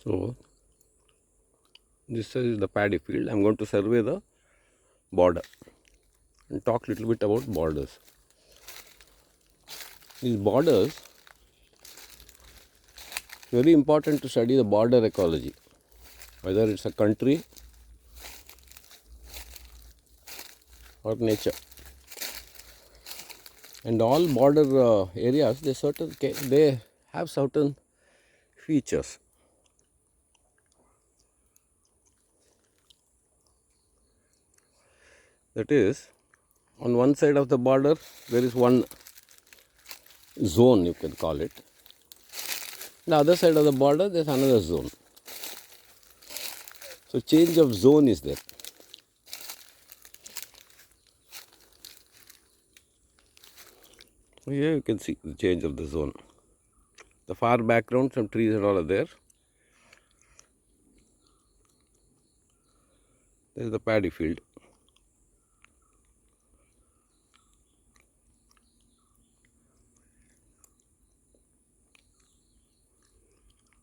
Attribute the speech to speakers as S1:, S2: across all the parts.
S1: So this is the paddy field. I am going to survey the border and talk little bit about borders. These borders, very important to study the border ecology, whether it's a country or nature. And all border areas, they have certain features. That is, on one side of the border, there is one zone, you can call it. The other side of the border, there is another zone. So change of zone is there. Here you can see the change of the zone. The far background, some trees and all are there. There is the paddy field.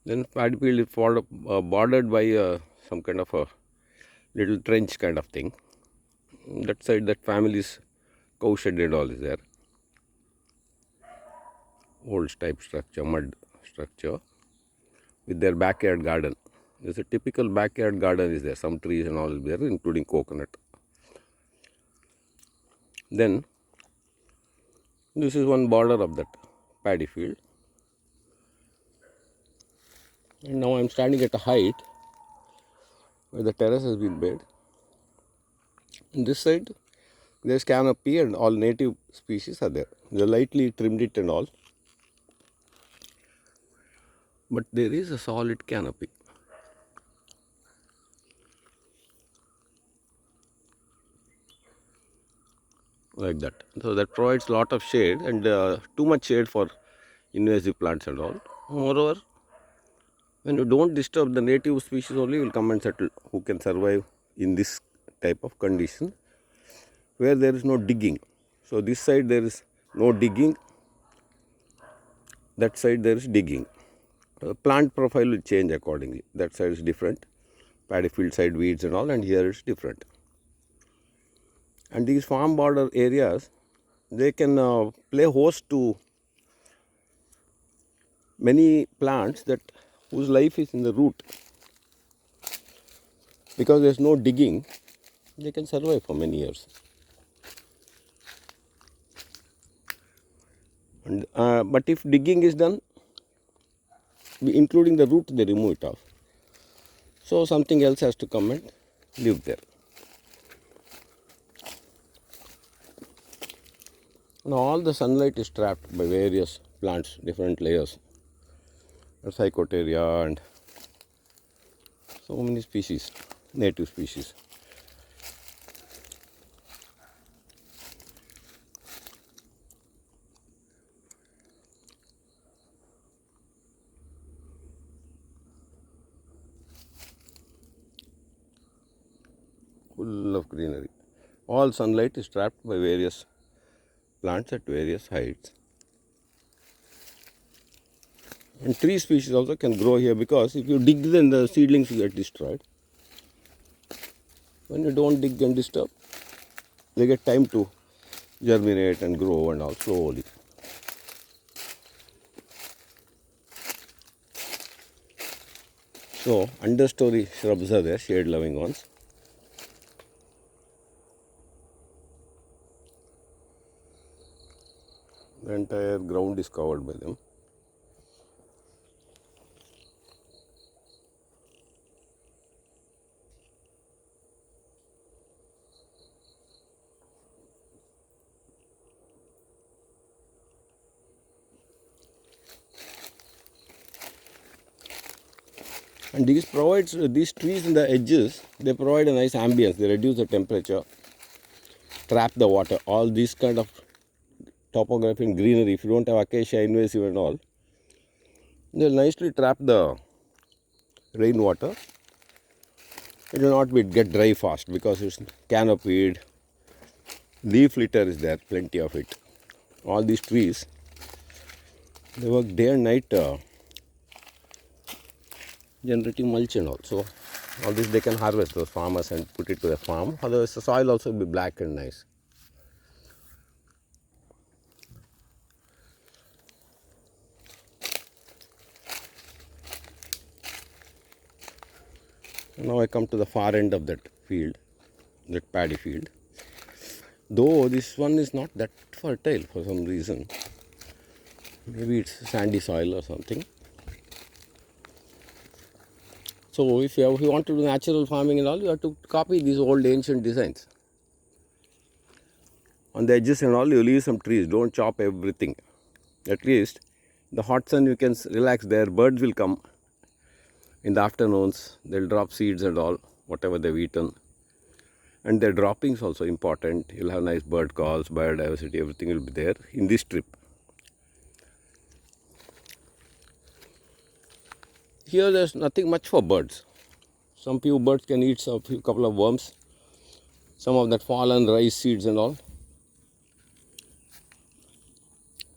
S1: Then paddy field is bordered by some kind of a little trench kind of thing. That side, that family's cow shed and all is there. Old type structure, mud structure with their backyard garden. There's a typical backyard garden is there. Some trees and all is there, including coconut. Then this is one border of that paddy field. And now I am standing at a height where the terrace has been made. On this side, there is canopy and all native species are there. They lightly trimmed it and all. But there is a solid canopy. Like that. So that provides lot of shade and too much shade for invasive plants and all. Moreover, when you don't disturb the native species only will come and settle, who can survive in this type of condition where there is no digging. So this side there is no digging, that side there is digging. Plant profile will change accordingly. That side is different, paddy field side weeds and all, and here it's different. And these farm border areas, they can play host to many plants that whose life is in the root. Because there is no digging, they can survive for many years. And, but if digging is done, including the root, they remove it off. So something else has to come and live there. Now all the sunlight is trapped by various plants, different layers. Psychoteria and so many species, native species. Full of greenery. All sunlight is trapped by various plants at various heights. And tree species also can grow here, because if you dig, then the seedlings will get destroyed. When you don't dig and disturb, they get time to germinate and grow and all slowly. So understory shrubs are there, shade loving ones. The entire ground is covered by them. And these trees in the edges, they provide a nice ambience. They reduce the temperature, trap the water. All these kind of topography and greenery, if you don't have acacia invasive and all, they'll nicely trap the rainwater. It will not get dry fast because it's canopied. Leaf litter is there, plenty of it. All these trees, they work day and night generating mulch and all. So all this they can harvest, those farmers, and put it to the farm. Otherwise the soil also will be black and nice. Now I come to the far end of that field, that paddy field. Though this one is not that fertile for some reason. Maybe it's sandy soil or something. So if you want to do natural farming and all, you have to copy these old ancient designs. On the edges and all, you leave some trees. Don't chop everything. At least the hot sun, you can relax there. Birds will come in the afternoons. They'll drop seeds and all, whatever they've eaten. And their droppings also important. You'll have nice bird calls, biodiversity, everything will be there in this strip. Here there's nothing much for birds. Some few birds can eat a couple of worms, some of that fallen rice seeds and all.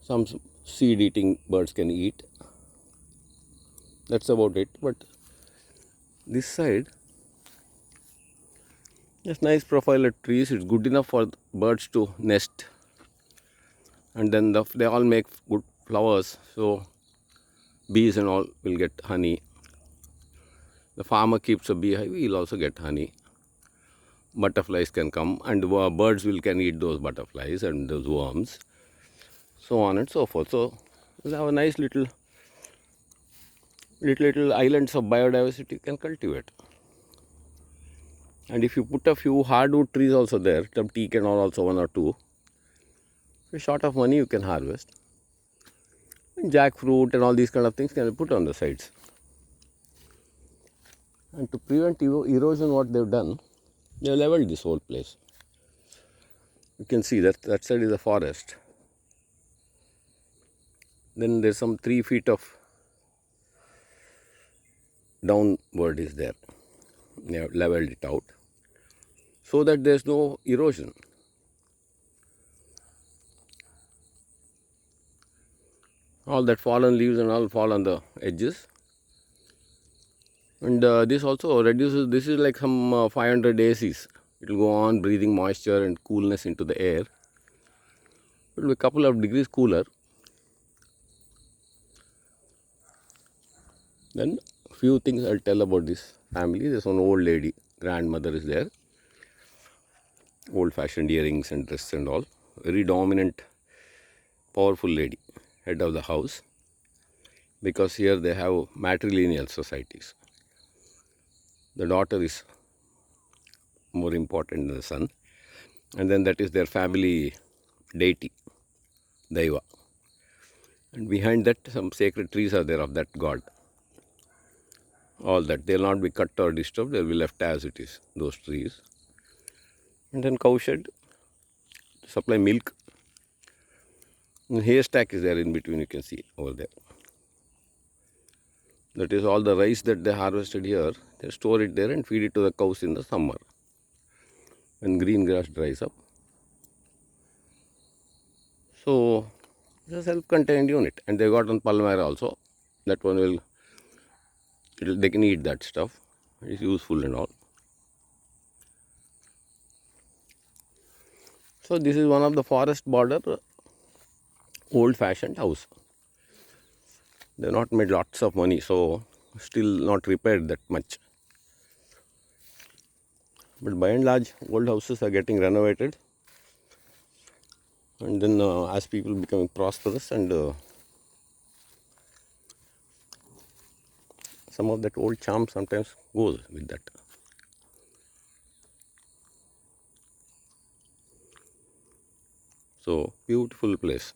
S1: Some seed eating birds can eat. That's about it. But this side, just nice profile of trees. It's good enough for birds to nest, and then they all make good flowers. So bees and all will get honey. The farmer keeps a beehive, he'll also get honey. Butterflies can come, and birds can eat those butterflies and those worms, so on and so forth. So we'll have a nice little islands of biodiversity you can cultivate. And if you put a few hardwood trees also there, some teak and all, also one or two, for short of money you can harvest. And jackfruit and all these kind of things can be put on the sides. And to prevent erosion, what they've done, they have leveled this whole place. You can see that side is a forest. Then there's some 3 feet of downward is there. They have leveled it out so that there's no erosion. All that fallen leaves and all fall on the edges. And this also reduces, this is like some 500 ACs. It will go on breathing moisture and coolness into the air. It will be a couple of degrees cooler. Then few things I'll tell about this family. There's one old lady, grandmother is there. Old fashioned earrings and dress and all. Very dominant, powerful lady, head of the house. Because here they have matrilineal societies. The daughter is more important than the son. And then that is their family deity, Daiva. And behind that some sacred trees are there of that god. All that, they will not be cut or disturbed, they will be left as it is, those trees. And then cow shed to supply milk. And haystack is there in between, you can see over there. That is all the rice that they harvested here, they store it there and feed it to the cows in the summer when green grass dries up. So it's a self-contained unit, and they got one palmyra also. That one they can eat that stuff. It's useful and all. So this is one of the forest border old-fashioned house. They not made lots of money, so still not repaired that much. But by and large, old houses are getting renovated. And then as people becoming prosperous, and some of that old charm sometimes goes with that. So beautiful place.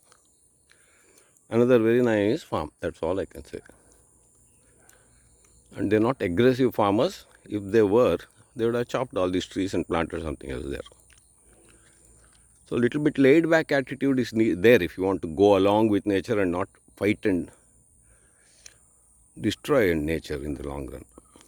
S1: Another very nice farm, that's all I can say. And they're not aggressive farmers. If they were, they would have chopped all these trees and planted something else there. So little bit laid back attitude is there if you want to go along with nature and not fight and destroy nature in the long run.